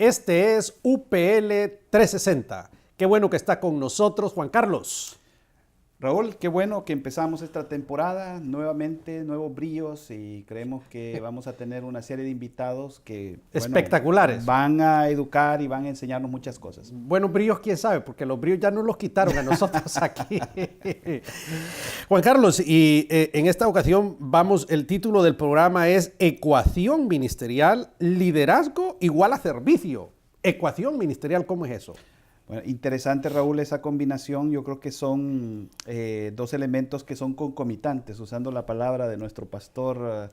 Este es UPL 360. Qué bueno que está con nosotros Juan Carlos. Raúl, qué bueno que empezamos esta temporada nuevamente, nuevos bríos, y creemos que vamos a tener una serie de invitados que espectaculares. Van a educar y van a enseñarnos muchas cosas. Buenos bríos, quién sabe, porque los bríos ya nos los quitaron a nosotros aquí. Juan Carlos, y en esta ocasión el título del programa es Ecuación Ministerial, Liderazgo igual a Servicio. Ecuación ministerial, ¿cómo es eso? Bueno, interesante, Raúl, esa combinación. Yo creo que son dos elementos que son concomitantes, usando la palabra de nuestro pastor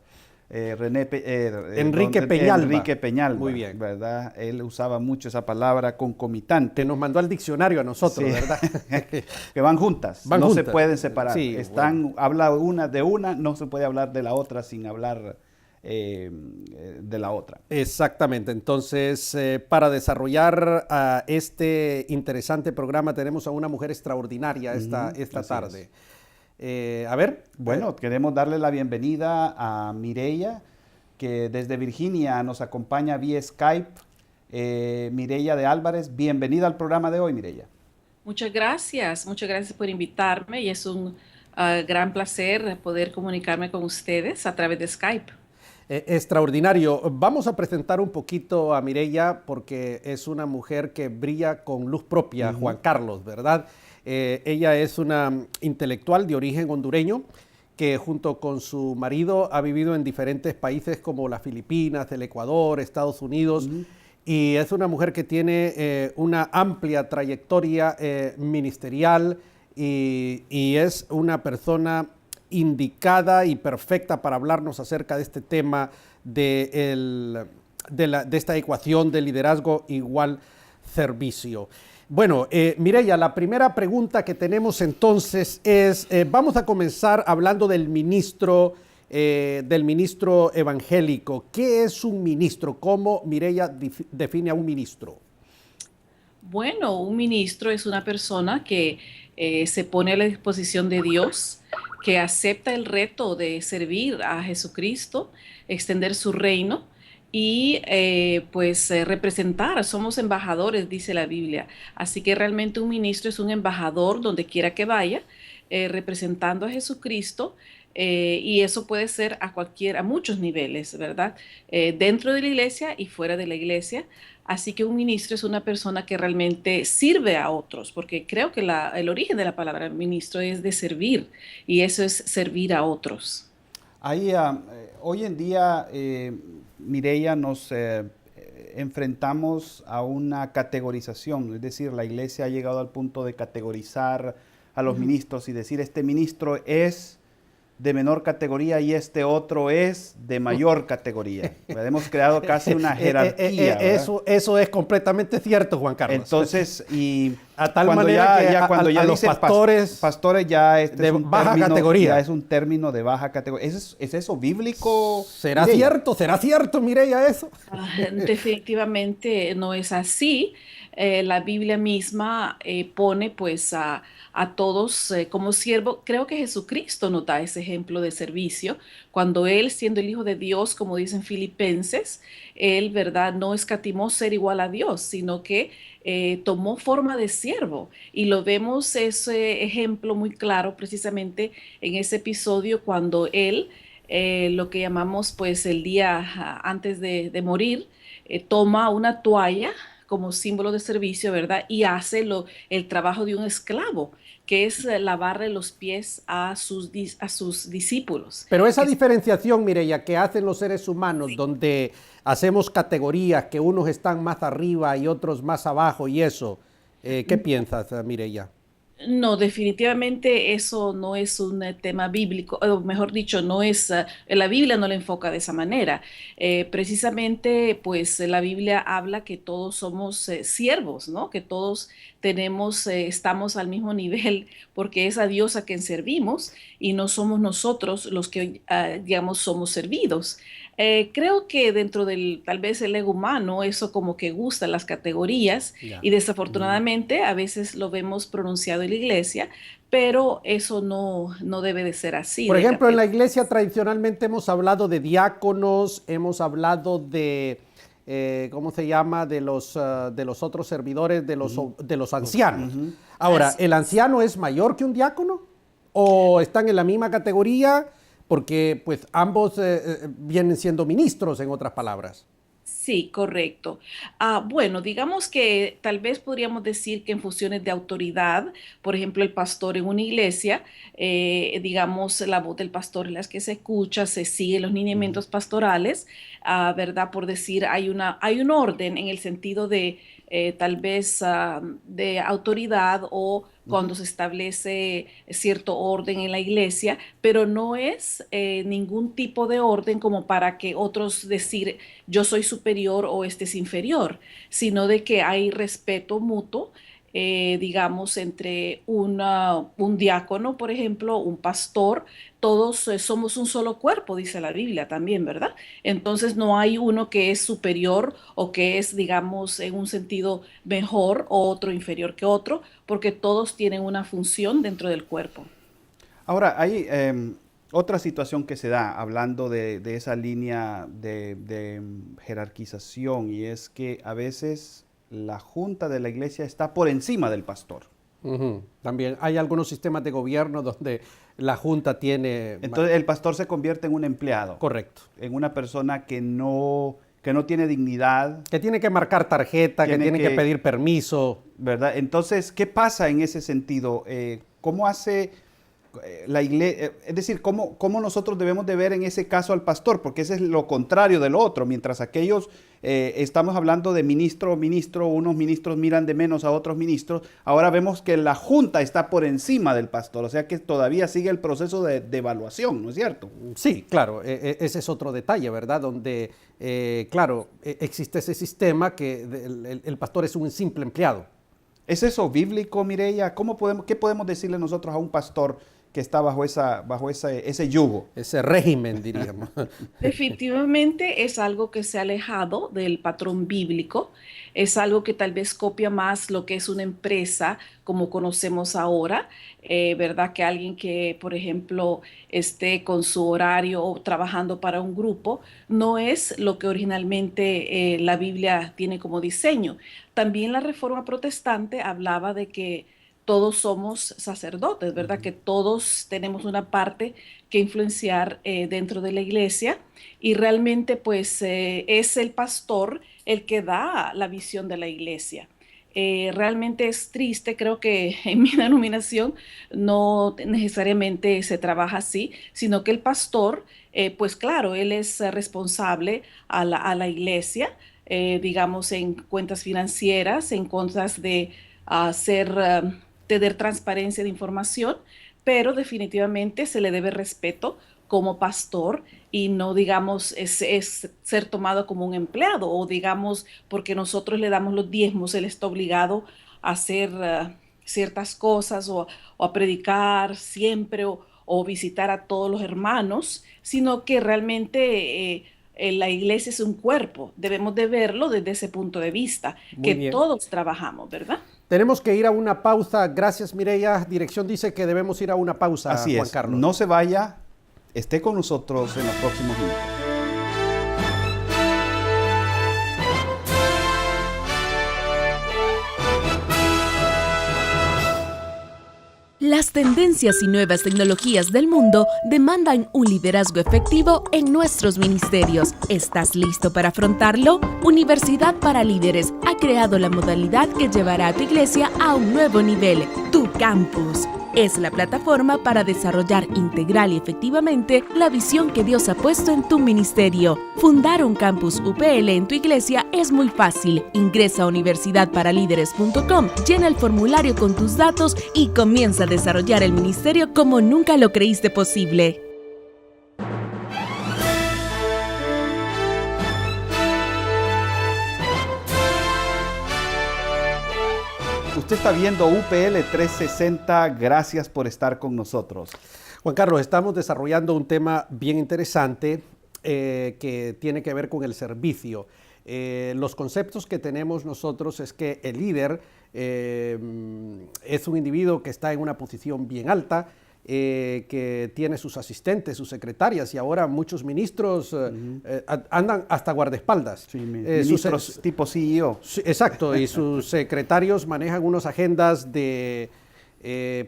Enrique Peñalba. Enrique Peñalba. Muy bien. ¿Verdad? Él usaba mucho esa palabra concomitante. Que nos mandó al diccionario a nosotros, sí. ¿Verdad? Que van juntas, no se pueden separar. Sí, habla de una, no se puede hablar de la otra sin hablar de la otra. Exactamente. Entonces, para desarrollar este interesante programa tenemos a una mujer extraordinaria esta tarde. A ver. Bueno, queremos darle la bienvenida a Mireya, que desde Virginia nos acompaña vía Skype. Mireya de Álvarez, bienvenida al programa de hoy, Mireya. Muchas gracias por invitarme, y es un gran placer poder comunicarme con ustedes a través de Skype. Extraordinario. Vamos a presentar un poquito a Mireya porque es una mujer que brilla con luz propia, Juan Carlos, ¿verdad? Ella es una intelectual de origen hondureño que junto con su marido ha vivido en diferentes países como las Filipinas, el Ecuador, Estados Unidos, y es una mujer que tiene una amplia trayectoria ministerial y es una persona indicada y perfecta para hablarnos acerca de este tema de esta ecuación de liderazgo igual servicio. Bueno, Mireya, la primera pregunta que tenemos entonces es, vamos a comenzar hablando del ministro evangélico. ¿Qué es un ministro? ¿Cómo Mireya define a un ministro? Bueno, un ministro es una persona que se pone a la disposición de Dios, que acepta el reto de servir a Jesucristo, extender su reino y representar. Somos embajadores, dice la Biblia. Así que realmente un ministro es un embajador donde quiera que vaya, representando a Jesucristo. Y eso puede ser a muchos niveles, ¿verdad? Dentro de la iglesia y fuera de la iglesia. Así que un ministro es una persona que realmente sirve a otros, porque creo que el origen de la palabra ministro es de servir, y eso es servir a otros. Hoy en día, Mireya, nos enfrentamos a una categorización, es decir, la iglesia ha llegado al punto de categorizar a los ministros y decir, este ministro es de menor categoría y este otro es de mayor categoría. Hemos creado casi una jerarquía. Eso es completamente cierto, Juan Carlos. Entonces, y a tal manera cuando ya los pastores ya de baja categoría. Ya es un término de baja categoría. ¿Es eso bíblico? ¿Será cierto, Mireya, eso? Definitivamente no es así. La Biblia misma pone pues a todos como siervo. Creo que Jesucristo nos da ese ejemplo de servicio cuando él, siendo el Hijo de Dios, como dicen Filipenses, él, ¿verdad?, no escatimó ser igual a Dios, sino que tomó forma de siervo, y lo vemos ese ejemplo muy claro precisamente en ese episodio cuando él, lo que llamamos pues el día antes de morir, toma una toalla como símbolo de servicio, ¿verdad? Y hace el trabajo de un esclavo, que es lavarle los pies a sus discípulos. Pero esa diferenciación, Mireya, que hacen los seres humanos, sí, donde hacemos categorías, que unos están más arriba y otros más abajo y eso, ¿qué piensas, Mireya? No, definitivamente eso no es un tema bíblico, o mejor dicho, la Biblia no lo enfoca de esa manera. Precisamente, pues la Biblia habla que todos somos siervos, ¿no? Que todos estamos al mismo nivel, porque es a Dios a quien servimos y no somos nosotros los que, digamos, somos servidos. Creo que dentro tal vez el ego humano, eso como que gusta las categorías, y desafortunadamente a veces lo vemos pronunciado en la iglesia, pero eso no debe de ser así. Por ejemplo, en la iglesia tradicionalmente hemos hablado de diáconos, hemos hablado de ¿cómo se llama?, de los otros servidores, de los ancianos. Ahora, ¿el anciano es mayor que un diácono? ¿O están en la misma categoría? Porque pues ambos vienen siendo ministros, en otras palabras. Sí, correcto. Bueno, digamos que tal vez podríamos decir que en funciones de autoridad, por ejemplo, el pastor en una iglesia, digamos, la voz del pastor es la que se escucha, se siguen los lineamientos pastorales, ¿verdad? Por decir, hay un orden en el sentido de tal vez de autoridad o cuando se establece cierto orden en la iglesia, pero no es ningún tipo de orden como para que otros decir yo soy superior o este es inferior, sino de que hay respeto mutuo, digamos, entre un diácono, por ejemplo, un pastor, todos somos un solo cuerpo, dice la Biblia también, ¿verdad? Entonces no hay uno que es superior o que es, digamos, en un sentido mejor o otro inferior que otro, porque todos tienen una función dentro del cuerpo. Ahora, hay otra situación que se da hablando de esa línea de jerarquización, y es que a veces la junta de la iglesia está por encima del pastor. También hay algunos sistemas de gobierno donde la junta tiene... Entonces el pastor se convierte en un empleado. Correcto. En una persona que no tiene dignidad. Que tiene que marcar tarjeta, que tiene que pedir permiso. ¿Verdad? Entonces, ¿qué pasa en ese sentido? ¿Cómo hace la iglesia? Es decir, ¿cómo nosotros debemos de ver en ese caso al pastor? Porque ese es lo contrario del otro. Mientras aquellos, estamos hablando de ministro, unos ministros miran de menos a otros ministros. Ahora vemos que la junta está por encima del pastor. O sea que todavía sigue el proceso de evaluación, ¿no es cierto? Sí, claro. Ese es otro detalle, ¿verdad? Donde, claro, existe ese sistema que el pastor es un simple empleado. ¿Es eso bíblico, Mireya? ¿Qué podemos decirle nosotros a un pastor que está bajo ese yugo? Ese régimen, diríamos. Definitivamente es algo que se ha alejado del patrón bíblico, es algo que tal vez copia más lo que es una empresa como conocemos ahora, ¿verdad? Que alguien que, por ejemplo, esté con su horario o trabajando para un grupo, no es lo que originalmente la Biblia tiene como diseño. También la Reforma Protestante hablaba de que todos somos sacerdotes, ¿verdad? Que todos tenemos una parte que influenciar dentro de la iglesia y realmente pues es el pastor el que da la visión de la iglesia. Realmente es triste, creo que en mi denominación no necesariamente se trabaja así, sino que el pastor, pues claro, él es responsable a la iglesia, digamos en cuentas financieras, en cuentas de hacer... tener transparencia de información, pero definitivamente se le debe respeto como pastor y no, digamos, es ser tomado como un empleado o, digamos, porque nosotros le damos los diezmos, él está obligado a hacer ciertas cosas o a predicar siempre o visitar a todos los hermanos, sino que realmente la iglesia es un cuerpo. Debemos de verlo desde ese punto de vista, Muy que bien. todos trabajamos, ¿verdad? Tenemos que ir a una pausa. Gracias, Mireya. Dirección dice que debemos ir a una pausa, Así Juan es. Carlos. No se vaya, esté con nosotros en los próximos minutos. Las tendencias y nuevas tecnologías del mundo demandan un liderazgo efectivo en nuestros ministerios. ¿Estás listo para afrontarlo? Universidad para Líderes ha creado la modalidad que llevará a tu iglesia a un nuevo nivel, Tu Campus. Es la plataforma para desarrollar integral y efectivamente la visión que Dios ha puesto en tu ministerio. Fundar un campus UPL en tu iglesia es muy fácil. Ingresa a universidadparalíderes.com, llena el formulario con tus datos y comienza a desarrollar el ministerio como nunca lo creíste posible. Usted está viendo UPL 360. Gracias por estar con nosotros. Juan Carlos, estamos desarrollando un tema bien interesante que tiene que ver con el servicio. Los conceptos que tenemos nosotros es que el líder es un individuo que está en una posición bien alta, que tiene sus asistentes, sus secretarias, y ahora muchos ministros andan hasta guardaespaldas. Sí, ministros tipo CEO. Exacto, y sus secretarios manejan unas agendas de,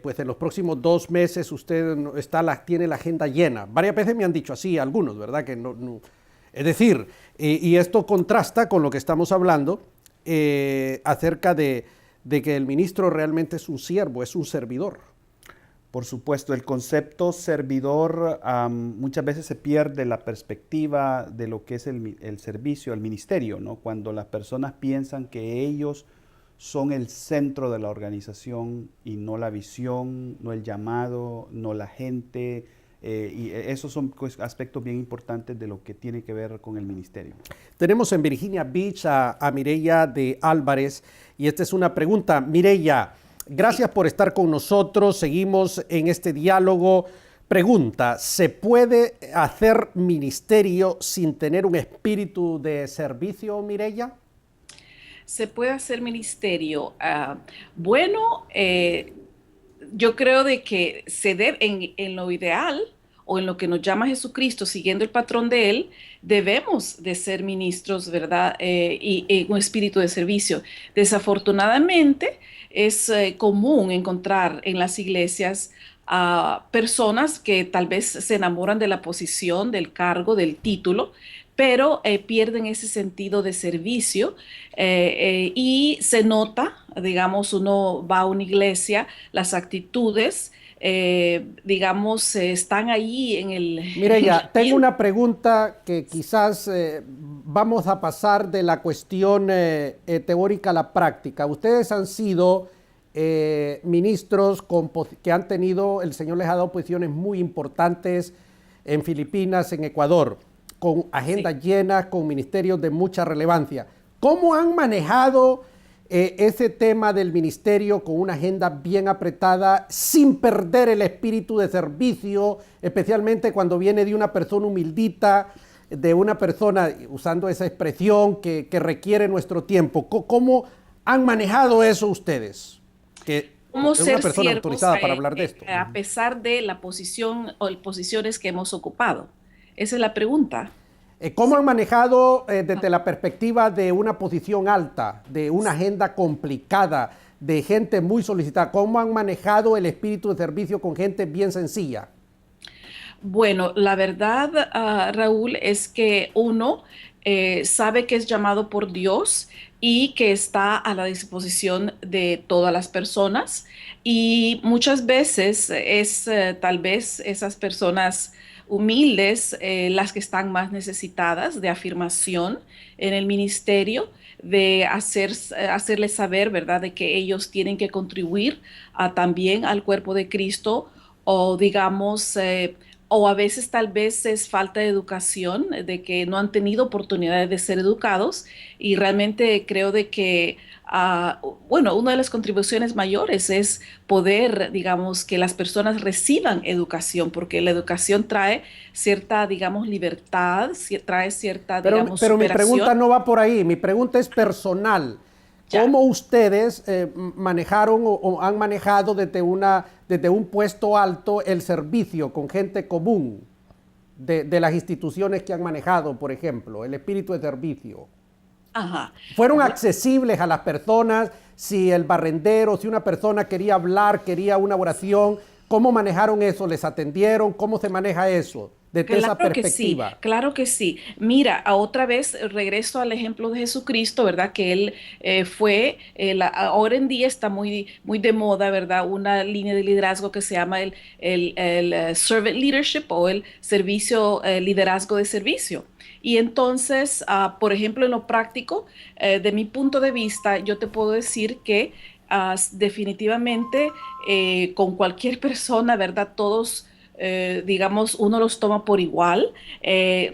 pues en los próximos 2 meses usted tiene la agenda llena. Varias veces me han dicho así, algunos, ¿verdad? Que no. Es decir, y esto contrasta con lo que estamos hablando acerca de que el ministro realmente es un siervo, es un servidor. Por supuesto, el concepto servidor muchas veces se pierde la perspectiva de lo que es el servicio, el ministerio, ¿no? Cuando las personas piensan que ellos son el centro de la organización y no la visión, no el llamado, no la gente, y esos son aspectos bien importantes de lo que tiene que ver con el ministerio. Tenemos en Virginia Beach a Mireya de Álvarez, y esta es una pregunta. Mireya, gracias por estar con nosotros, seguimos en este diálogo. Pregunta, ¿se puede hacer ministerio sin tener un espíritu de servicio, Mireya? Se puede hacer ministerio. Bueno, yo creo de que se debe, en lo ideal, o en lo que nos llama Jesucristo, siguiendo el patrón de Él, debemos de ser ministros, ¿verdad? Y un espíritu de servicio. Desafortunadamente, es común encontrar en las iglesias a personas que tal vez se enamoran de la posición, del cargo, del título, pero pierden ese sentido de servicio y se nota, digamos, uno va a una iglesia, las actitudes, digamos, están ahí en el... Mireya, tengo una pregunta que quizás vamos a pasar de la cuestión teórica a la práctica. Ustedes han sido ministros que han tenido, el Señor les ha dado posiciones muy importantes en Filipinas, en Ecuador, con agendas llenas, con ministerios de mucha relevancia. ¿Cómo han manejado ese tema del ministerio con una agenda bien apretada, sin perder el espíritu de servicio, especialmente cuando viene de una persona humildita, de una persona, usando esa expresión, que requiere nuestro tiempo? ¿Cómo han manejado eso ustedes? Que ¿Cómo es ser una persona siervos, autorizada para hablar de esto. A pesar de la posición o posiciones que hemos ocupado? Esa es la pregunta. ¿Cómo han manejado desde la perspectiva de una posición alta, de una agenda complicada, de gente muy solicitada? ¿Cómo han manejado el espíritu de servicio con gente bien sencilla? Bueno, la verdad, Raúl, es que uno sabe que es llamado por Dios y que está a la disposición de todas las personas, y muchas veces es tal vez esas personas humildes las que están más necesitadas de afirmación en el ministerio, de hacerles saber, ¿verdad?, de que ellos tienen que contribuir también al cuerpo de Cristo, o digamos, o a veces tal vez es falta de educación, de que no han tenido oportunidades de ser educados, y realmente creo de que, bueno, una de las contribuciones mayores es poder, digamos, que las personas reciban educación, porque la educación trae cierta, digamos, libertad, trae cierta, digamos, pero mi superación. pregunta no va por ahí, mi pregunta es personal. ¿Cómo ustedes manejaron o han manejado desde un puesto alto el servicio con gente común de las instituciones que han manejado, por ejemplo, el espíritu de servicio? Ajá. ¿Fueron accesibles a las personas? Si el barrendero, si una persona quería hablar, quería una oración, ¿cómo manejaron eso? ¿Les atendieron? ¿Cómo se maneja eso desde esa perspectiva? Sí, claro que sí. Mira, otra vez regreso al ejemplo de Jesucristo, ¿verdad? Que él fue, ahora en día está muy, muy de moda, ¿verdad? Una línea de liderazgo que se llama el servant leadership, o el servicio, liderazgo de servicio. Y entonces, por ejemplo, en lo práctico, de mi punto de vista, yo te puedo decir que definitivamente con cualquier persona, ¿verdad? Todos, digamos, uno los toma por igual.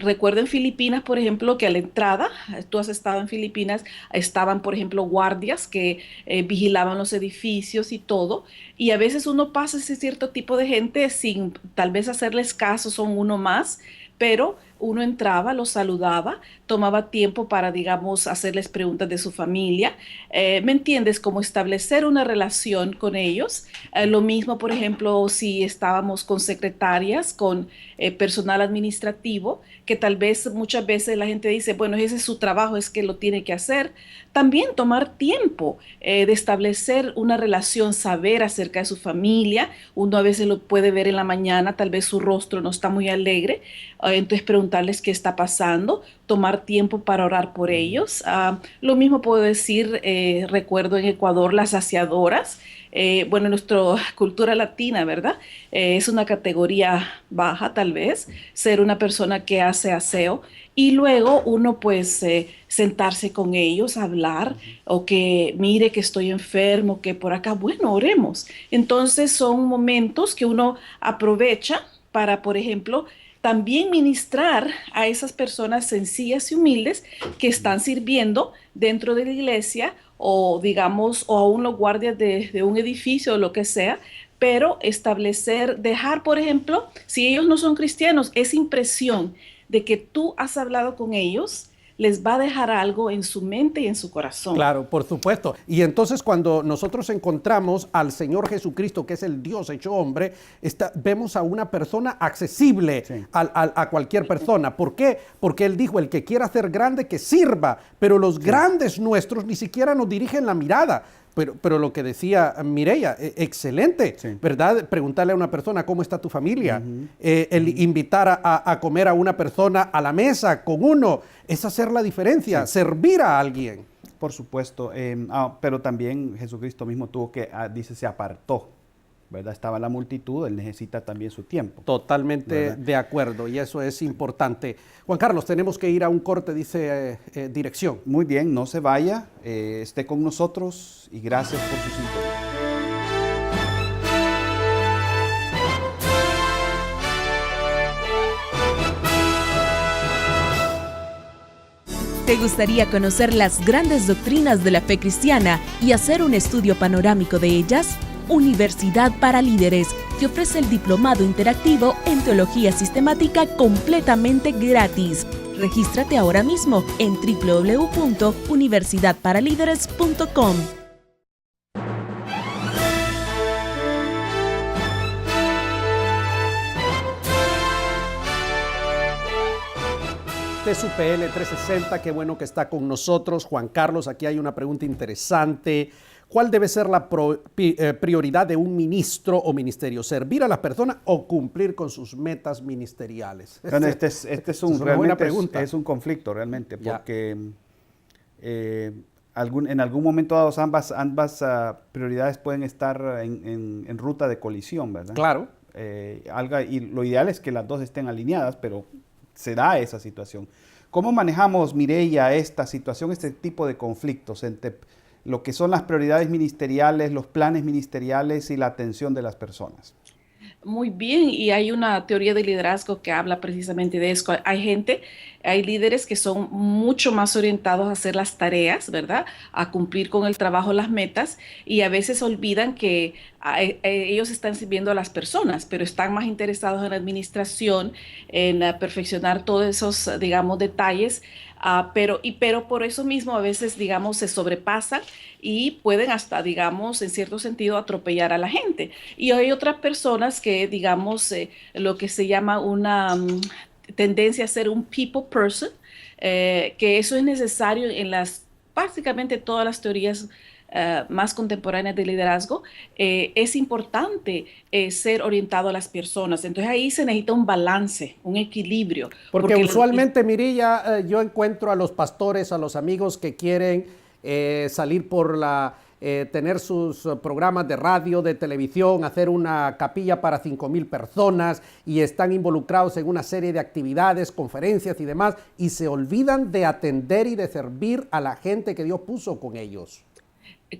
Recuerdo en Filipinas, por ejemplo, que a la entrada, tú has estado en Filipinas, estaban, por ejemplo, guardias que vigilaban los edificios y todo, y a veces uno pasa ese cierto tipo de gente sin tal vez hacerles caso, son uno más, pero uno entraba, los saludaba, tomaba tiempo para, digamos, hacerles preguntas de su familia. ¿Me entiendes? Como establecer una relación con ellos. Lo mismo, por ejemplo, si estábamos con secretarias, con personal administrativo, que tal vez muchas veces la gente dice, bueno, ese es su trabajo, es que lo tiene que hacer. También tomar tiempo de establecer una relación, saber acerca de su familia. Uno a veces lo puede ver en la mañana, tal vez su rostro no está muy alegre, entonces preguntarles qué está pasando, tomar tiempo para orar por ellos. Lo mismo puedo decir, recuerdo en Ecuador las aseadoras. Bueno, en nuestra cultura latina, ¿verdad? Es una categoría baja tal vez, ser una persona que hace aseo y luego uno pues sentarse con ellos, hablar o que mire que estoy enfermo, que por acá, bueno, oremos. Entonces son momentos que uno aprovecha para, por ejemplo, también ministrar a esas personas sencillas y humildes que están sirviendo dentro de la iglesia o digamos, o aún los guardias de un edificio o lo que sea, pero establecer, dejar, por ejemplo, si ellos no son cristianos, esa impresión de que tú has hablado con ellos, les va a dejar algo en su mente y en su corazón. Claro, por supuesto. Y entonces cuando nosotros encontramos al Señor Jesucristo, que es el Dios hecho hombre, vemos a una persona accesible sí. a cualquier persona. ¿Por qué? Porque Él dijo, el que quiera ser grande, que sirva. Pero los sí. grandes nuestros ni siquiera nos dirigen la mirada. Pero lo que decía Mireya, excelente, sí. ¿verdad? Preguntarle a una persona cómo está tu familia, el invitar a comer a una persona a la mesa con uno, es hacer la diferencia, sí. servir a alguien. Por supuesto, pero también Jesucristo mismo tuvo que, dice, se apartó, ¿verdad? Estaba la multitud, Él necesita también su tiempo. Totalmente ¿verdad? De acuerdo, y eso es importante. Juan Carlos, tenemos que ir a un corte, dice dirección. Muy bien, no se vaya, esté con nosotros y gracias por su sintonía. ¿Te gustaría conocer las grandes doctrinas de la fe cristiana y hacer un estudio panorámico de ellas? Universidad para Líderes te ofrece el diplomado interactivo en Teología Sistemática completamente gratis. Regístrate ahora mismo en www.universidadparalíderes.com. TSUPL 360, qué bueno que está con nosotros. Juan Carlos, aquí hay una pregunta interesante. ¿Cuál debe ser la prioridad de un ministro o ministerio? ¿Servir a las personas o cumplir con sus metas ministeriales? Bueno, este es una buena pregunta. Es un conflicto realmente, porque en algún momento dados ambas prioridades pueden estar en ruta de colisión, ¿verdad? Claro. Y lo ideal es que las dos estén alineadas, pero se da esa situación. ¿Cómo manejamos, Mireya, esta situación, este tipo de conflictos entre lo que son las prioridades ministeriales, los planes ministeriales y la atención de las personas? Muy bien, y hay una teoría de liderazgo que habla precisamente de eso. Hay líderes que son mucho más orientados a hacer las tareas, ¿verdad? A cumplir con el trabajo, las metas, y a veces olvidan que ellos están sirviendo a las personas, pero están más interesados en la administración, en perfeccionar todos esos, digamos, detalles, pero por eso mismo a veces, digamos, se sobrepasan y pueden hasta, digamos, en cierto sentido atropellar a la gente. Y hay otras personas que, digamos, lo que se llama una tendencia a ser un people person, que eso es necesario en básicamente todas las teorías más contemporáneas de liderazgo. Es importante ser orientado a las personas. Entonces ahí se necesita un balance, un equilibrio. Porque usualmente, Mireya, yo encuentro a los pastores, a los amigos que quieren salir por tener sus programas de radio, de televisión, hacer una capilla para 5,000 personas y están involucrados en una serie de actividades, conferencias y demás, y se olvidan de atender y de servir a la gente que Dios puso con ellos.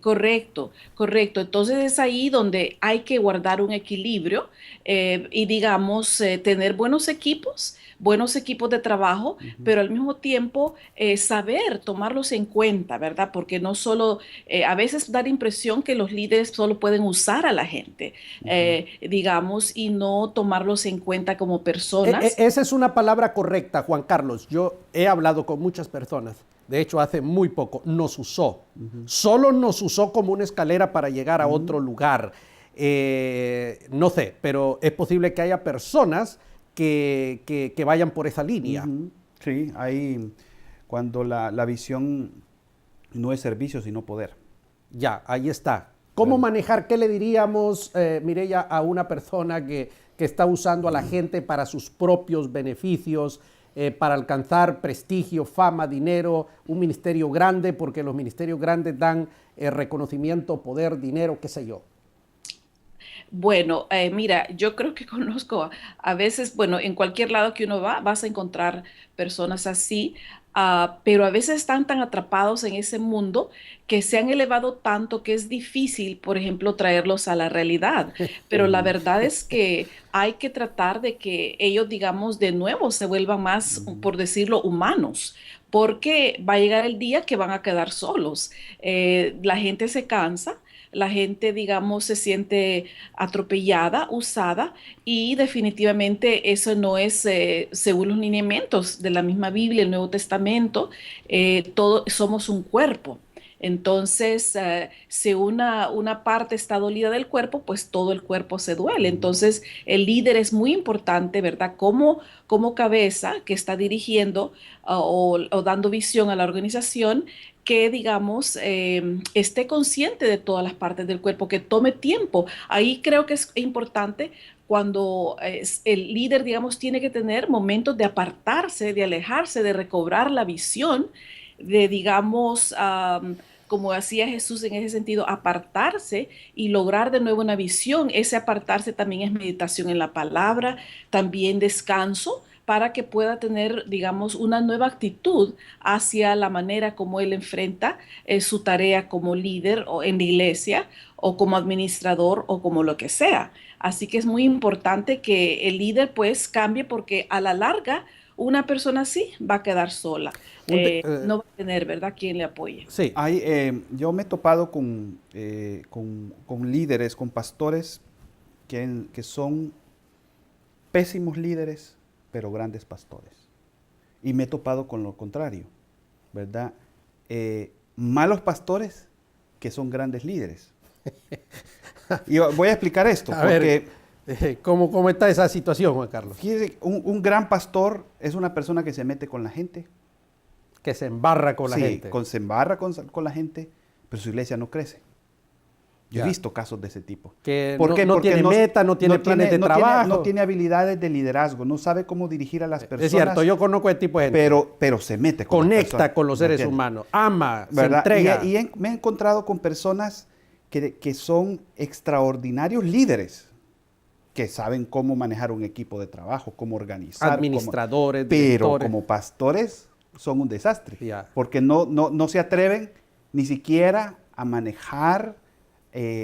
Correcto, correcto. Entonces es ahí donde hay que guardar un equilibrio y digamos tener buenos equipos de trabajo, Ujú, pero al mismo tiempo saber tomarlos en cuenta, ¿verdad? Porque no solo, a veces da la impresión que los líderes solo pueden usar a la gente, ujú. digamos, y no tomarlos en cuenta como personas. Esa es una palabra correcta, Juan Carlos. Yo he hablado con muchas personas. De hecho, hace muy poco nos usó. Solo nos usó como una escalera para llegar a otro lugar. No sé, pero es posible que haya personas que vayan por esa línea. Ujú. Sí, hay cuando la visión no es servicio, sino poder. Ya, ahí está. ¿Cómo Claro. manejar? ¿Qué le diríamos, Mireya, a una persona que está usando a la gente para sus propios beneficios, para alcanzar prestigio, fama, dinero, un ministerio grande, porque los ministerios grandes dan reconocimiento, poder, dinero, qué sé yo? Bueno, mira, yo creo que conozco a veces, bueno, en cualquier lado que uno va, vas a encontrar personas así, pero a veces están tan atrapados en ese mundo que se han elevado tanto que es difícil, por ejemplo, traerlos a la realidad. Pero la Ujú, verdad es que hay que tratar de que ellos, digamos, de nuevo se vuelvan más, ujú, por decirlo, humanos. Porque va a llegar el día que van a quedar solos. La gente se cansa, la gente, digamos, se siente atropellada, usada, y definitivamente eso no es según los lineamientos de la misma Biblia, el Nuevo Testamento, todos somos un cuerpo. Entonces, si una parte está dolida del cuerpo, pues todo el cuerpo se duele. ujú. Entonces, el líder es muy importante, ¿verdad? Como cabeza que está dirigiendo o dando visión a la organización, que, digamos, esté consciente de todas las partes del cuerpo, que tome tiempo. Ahí creo que es importante cuando el líder, digamos, tiene que tener momentos de apartarse, de alejarse, de recobrar la visión, de, digamos, como hacía Jesús en ese sentido, apartarse y lograr de nuevo una visión. Ese apartarse también es meditación en la palabra, también descanso para que pueda tener, digamos, una nueva actitud hacia la manera como él enfrenta su tarea como líder o en la iglesia o como administrador o como lo que sea. Así que es muy importante que el líder pues cambie porque a la larga una persona así va a quedar sola. No va a tener, ¿verdad?, quien le apoye. Sí, Yo me he topado con líderes, con pastores que son pésimos líderes, pero grandes pastores. Y me he topado con lo contrario, ¿verdad? Malos pastores que son grandes líderes. Y voy a explicar esto, a porque ver, ¿cómo está esa situación, Juan Carlos? fíjese, un gran pastor es una persona que se mete con la gente. Que se embarra con la Sí, gente. se embarra con la gente, pero su iglesia no crece. Yo Ya. he visto casos de ese tipo. Que ¿Por no, qué? no Porque tiene meta, no tiene planes de trabajo. no tiene habilidades de liderazgo, no sabe cómo dirigir a las personas. Es cierto, yo conozco ese tipo de gente. pero se mete con las Conecta personas, con los ¿me seres entiendes? humanos, ama, se ¿Verdad? entrega. Me he encontrado con personas que son extraordinarios líderes, que saben cómo manejar un equipo de trabajo, cómo organizar. Administradores, Pero directores. como pastores son un desastre, Ya. porque no se atreven ni siquiera a manejar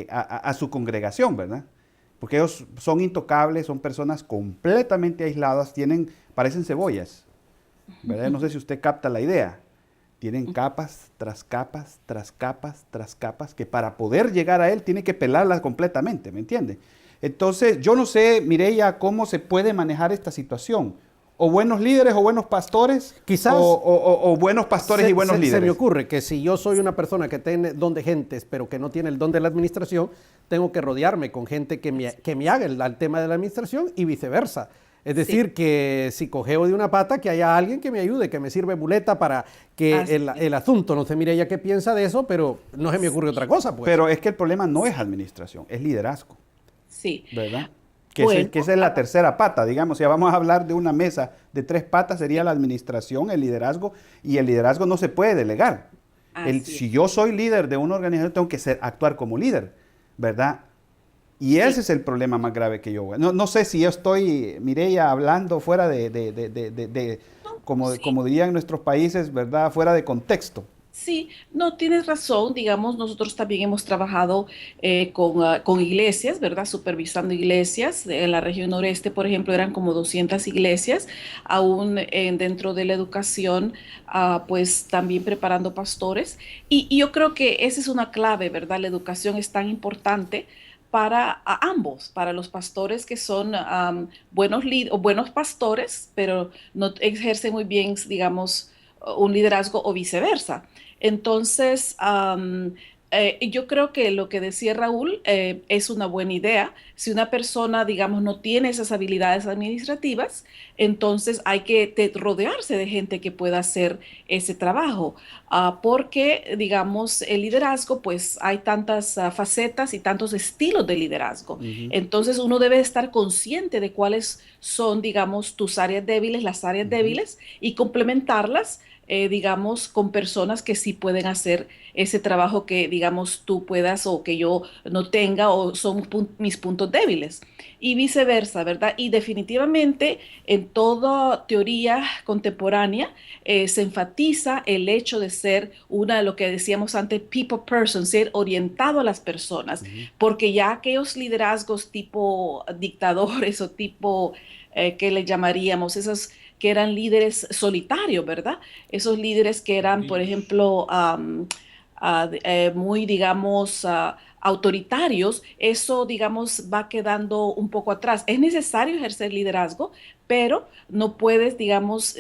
a su congregación, ¿verdad? Porque ellos son intocables, son personas completamente aisladas, parecen cebollas, ¿verdad? No sé si usted capta la idea. Tienen capas tras capas, tras capas, tras capas, que para poder llegar a él tiene que pelarlas completamente, ¿me entiende? Entonces, yo no sé, Mireya, cómo se puede manejar esta situación. O buenos líderes o buenos pastores, Quizás o buenos pastores y buenos líderes. Se me ocurre que si yo soy una persona que tiene don de gentes, pero que no tiene el don de la administración, tengo que rodearme con gente que me haga el tema de la administración y viceversa. Es decir, que si cojeo de una pata, que haya alguien que me ayude, que me sirve muleta para que el asunto, no sé, mire ella qué piensa de eso, pero no se me ocurre otra cosa. Pues. Pero es que el problema no es administración, es liderazgo, Sí. ¿verdad? Que, Bueno, esa es la tercera pata, digamos. Si vamos a hablar de una mesa de 3 patas, sería la administración, el liderazgo, y el liderazgo no se puede delegar. Si yo soy líder de una organización, tengo que actuar como líder, ¿verdad? Y ese es el problema más grave que yo veo. No sé si yo estoy, Mireya, hablando fuera como dirían nuestros países, ¿verdad? Fuera de contexto. Sí, no tienes razón. Digamos, nosotros también hemos trabajado con iglesias, ¿verdad? Supervisando iglesias. En la región noreste, por ejemplo, eran como 200 iglesias, aún dentro de la educación, pues también preparando pastores. Y yo creo que esa es una clave, ¿verdad? La educación es tan importante para a ambos, para los pastores que son buenos pastores, pero no ejercen muy bien, digamos, un liderazgo o viceversa. Entonces, yo creo que lo que decía Raúl es una buena idea. Si una persona, digamos, no tiene esas habilidades administrativas, entonces hay que rodearse de gente que pueda hacer ese trabajo. Porque, digamos, el liderazgo, pues hay tantas facetas y tantos estilos de liderazgo. Ujú, Entonces, uno debe estar consciente de cuáles son, digamos, tus áreas débiles, las áreas ujú. débiles, y complementarlas digamos, con personas que sí pueden hacer ese trabajo que, digamos, tú puedas o que yo no tenga o son mis puntos débiles. Y viceversa, ¿verdad? Y definitivamente en toda teoría contemporánea se enfatiza el hecho de ser una, lo que decíamos antes, people person, ser orientado a las personas, Ujú. porque ya aquellos liderazgos tipo dictadores o tipo, ¿qué le llamaríamos? Esos que eran líderes solitarios, ¿verdad? Esos líderes que eran, por ejemplo, muy, digamos, autoritarios, eso, digamos, va quedando un poco atrás. Es necesario ejercer liderazgo, pero no puedes, digamos,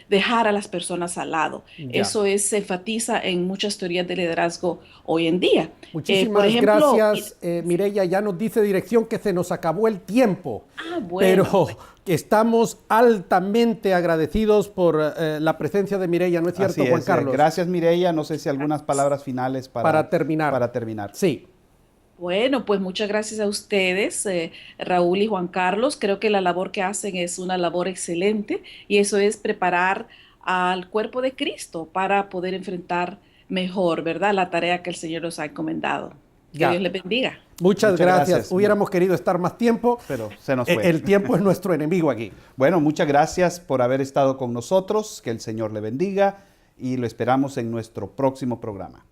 dejar a las personas al lado. Ya. Se enfatiza en muchas teorías de liderazgo hoy en día. Por Muchísimas ejemplo, gracias, Mireya. Ya nos dice dirección que se nos acabó el tiempo, bueno, pero que estamos altamente agradecidos por la presencia de Mireya, ¿no es cierto, Así Juan es. Carlos? Gracias, Mireya. No sé si algunas palabras finales Para terminar. para terminar. Sí. bueno, pues muchas gracias a ustedes, Raúl y Juan Carlos. Creo que la labor que hacen es una labor excelente y eso es preparar al cuerpo de Cristo para poder enfrentar mejor, ¿verdad? La tarea que el Señor nos ha encomendado. Que Dios Ya. les bendiga. Muchas Muchas gracias. gracias. Hubiéramos querido estar más tiempo. Pero se nos fue. El tiempo es nuestro enemigo aquí. Bueno, muchas gracias por haber estado con nosotros. Que el Señor le bendiga y lo esperamos en nuestro próximo programa.